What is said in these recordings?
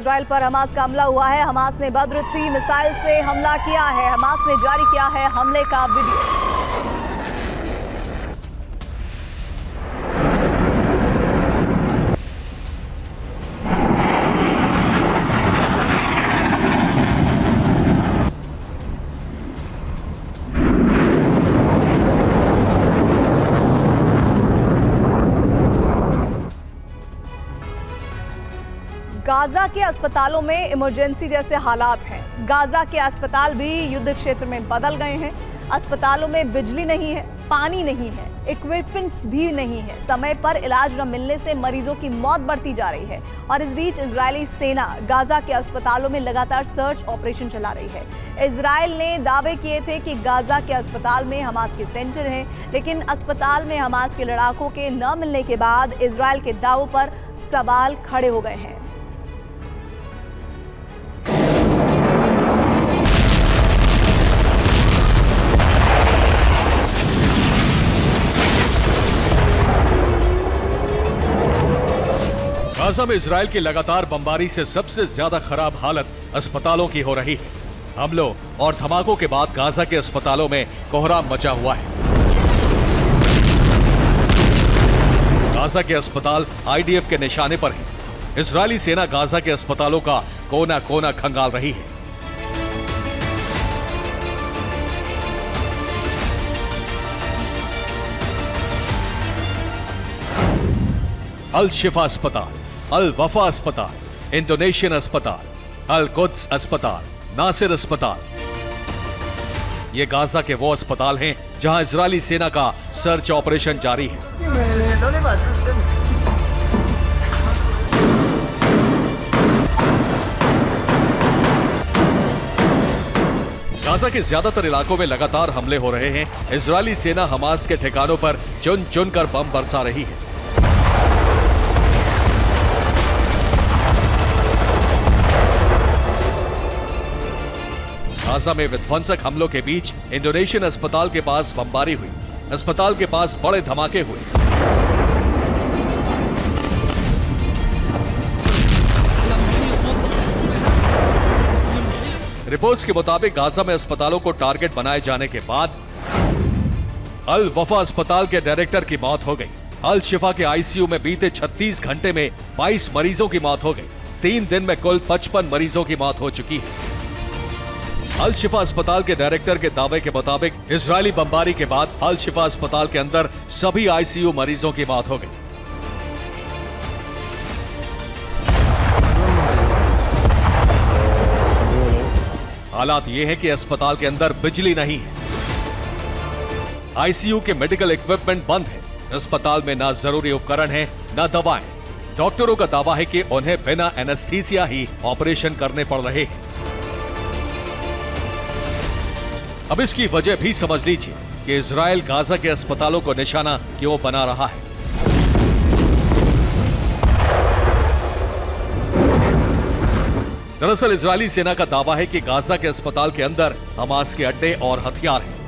Israel पर Hamas का हमला हुआ है। हमास ने बद्र 3 मिसाइल से हमला किया है। हमास ने जारी किया है हमले का वीडियो। गाजा के अस्पतालों में इमरजेंसी जैसे हालात हैं। गाजा के अस्पताल भी युद्ध क्षेत्र में बदल गए हैं। अस्पतालों में बिजली नहीं है, पानी नहीं है, इक्विपमेंट्स भी नहीं है। समय पर इलाज न मिलने से मरीजों की मौत बढ़ती जा रही है। और इस बीच इजरायली सेना गाजा के अस्पतालों में लगातार सर्च ऑपरेशन चला रही है। इजराइल ने दावे किए थे कि गाजा के अस्पताल में हमास के सेंटर हैं, लेकिन अस्पताल में हमास के लड़ाकों के न मिलने के बाद इजराइल के दावों पर सवाल खड़े हो गए हैं। गाजा में इजराइल की लगातार बमबारी से सबसे ज्यादा खराब हालत अस्पतालों की हो रही है। हमलों और धमाकों के बाद गाजा के अस्पतालों में कोहराम मचा हुआ है। गाजा के अस्पताल आईडीएफ के निशाने पर हैं। इजरायली सेना गाजा के अस्पतालों का कोना कोना खंगाल रही है। अल शिफा अस्पताल, अल वफा अस्पताल, इंडोनेशियन अस्पताल, अल कुद्स अस्पताल, नासिर अस्पताल। ये गाजा के वो अस्पताल हैं जहां इजरायली सेना का सर्च ऑपरेशन जारी है। गाजा के ज्यादातर इलाकों में लगातार हमले हो रहे हैं। इजरायली सेना हमास के ठिकानों पर चुन चुन कर बम बरसा रही है। गाजा में विध्वंसक हमलों के बीच इंडोनेशियन अस्पताल के पास बमबारी हुई। अस्पताल के पास बड़े धमाके हुए। रिपोर्ट्स के मुताबिक गाजा में अस्पतालों को टारगेट बनाए जाने के बाद अल वफा अस्पताल के डायरेक्टर की मौत हो गई। अल शिफा के आईसीयू में बीते 36 घंटे में 22 मरीजों की मौत हो गई। 3 दिन में कुल 55 मरीजों की मौत हो चुकी है। अल शिफा अस्पताल के डायरेक्टर के दावे के मुताबिक इजरायली बमबारी के बाद अल शिफा अस्पताल के अंदर सभी आईसीयू मरीजों की मौत हो गई। हालात ये है कि अस्पताल के अंदर बिजली नहीं है। आईसीयू के मेडिकल इक्विपमेंट बंद है। अस्पताल में ना जरूरी उपकरण है, ना दवाएं। डॉक्टरों का दावा है कि उन्हें बिना एनेस्थीसिया ही ऑपरेशन करने पड़ रहे हैं। अब इसकी वजह भी समझ लीजिए कि इजराइल गाजा के अस्पतालों को निशाना क्यों बना रहा है। दरअसल इजरायली सेना का दावा है कि गाजा के अस्पताल के अंदर हमास के अड्डे और हथियार हैं।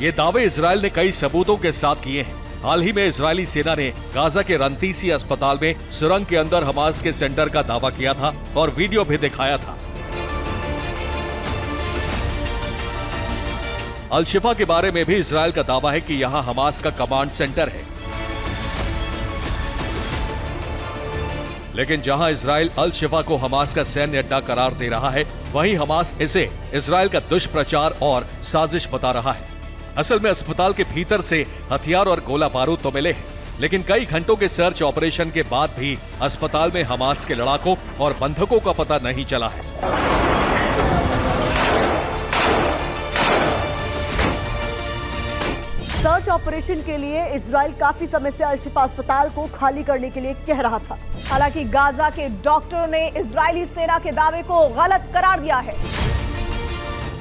ये दावे इजराइल ने कई सबूतों के साथ किए हैं। हाल ही में इजरायली सेना ने गाजा के रंतीसी अस्पताल में सुरंग के अंदर हमास के सेंटर का दावा किया था और वीडियो भी दिखाया था। अल शिफा के बारे में भी इजराइल का दावा है कि यहां हमास का कमांड सेंटर है। लेकिन जहां इजराइल अल शिफा को हमास का सैन्य अड्डा करार दे रहा है, वहीं हमास इसे इजराइल का दुष्प्रचार और साजिश बता रहा है। असल में अस्पताल के भीतर से हथियार और गोला बारूद तो मिले हैं, लेकिन कई घंटों के सर्च ऑपरेशन के बाद भी अस्पताल में हमास के लड़ाकों और बंधकों का पता नहीं चला है। सर्च ऑपरेशन के लिए इजराइल काफी समय से अल शिफा अस्पताल को खाली करने के लिए कह रहा था। हालांकि गाजा के डॉक्टरों ने इजरायली सेना के दावे को गलत करार दिया है।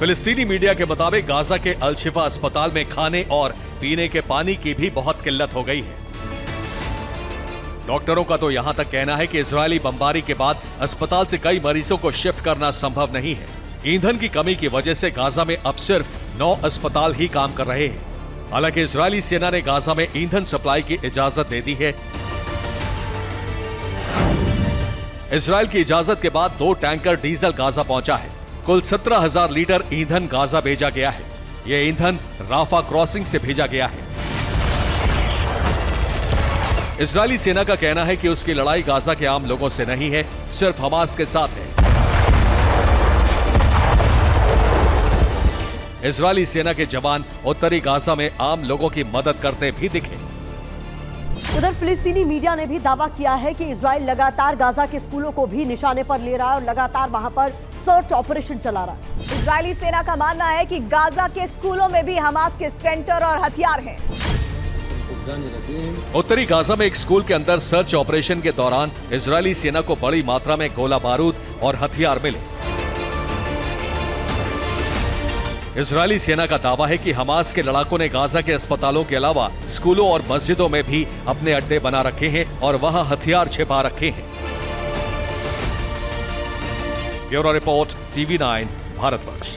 फिलिस्तीनी मीडिया के मुताबिक गाजा के अल शिफा अस्पताल में खाने और पीने के पानी की भी बहुत किल्लत हो गई है। डॉक्टरों का तो यहां तक कहना है कि इजरायली बमबारी के बाद अस्पताल से कई मरीजों को शिफ्ट करना संभव नहीं है। ईंधन की कमी की वजह से गाजा में अब सिर्फ 9 अस्पताल ही काम कर रहे हैं। हालांकि इजरायली सेना ने गाजा में ईंधन सप्लाई की इजाजत दे दी है। इजरायल की इजाजत के बाद 2 टैंकर डीजल गाजा पहुंचा है। कुल 17,000 लीटर ईंधन गाजा भेजा गया है। यह ईंधन राफा क्रॉसिंग से भेजा गया है। इजरायली सेना का कहना है कि उसकी लड़ाई गाजा के आम लोगों से नहीं है, सिर्फ हमास के साथ है। इजरायली सेना के जवान उत्तरी गाजा में आम लोगों की मदद करते भी दिखे। उधर फिलिस्तीनी मीडिया ने भी दावा किया है कि इजराइल लगातार गाजा के स्कूलों को भी निशाने पर ले रहा है और लगातार वहां पर सर्च ऑपरेशन चला रहा है। इजरायली सेना का मानना है कि गाजा के स्कूलों में भी हमास के सेंटर और हथियार हैं। उत्तरी गाजा में एक स्कूल के अंदर सर्च ऑपरेशन के दौरान इजरायली सेना को बड़ी मात्रा में गोला बारूद और हथियार मिले। इजरायली सेना का दावा है कि हमास के लड़ाकों ने गाजा के अस्पतालों के अलावा स्कूलों और मस्जिदों में भी अपने अड्डे बना रखे हैं और वहां हथियार छिपा रखे हैं। Bureau report, TV9 Bharatvarsh.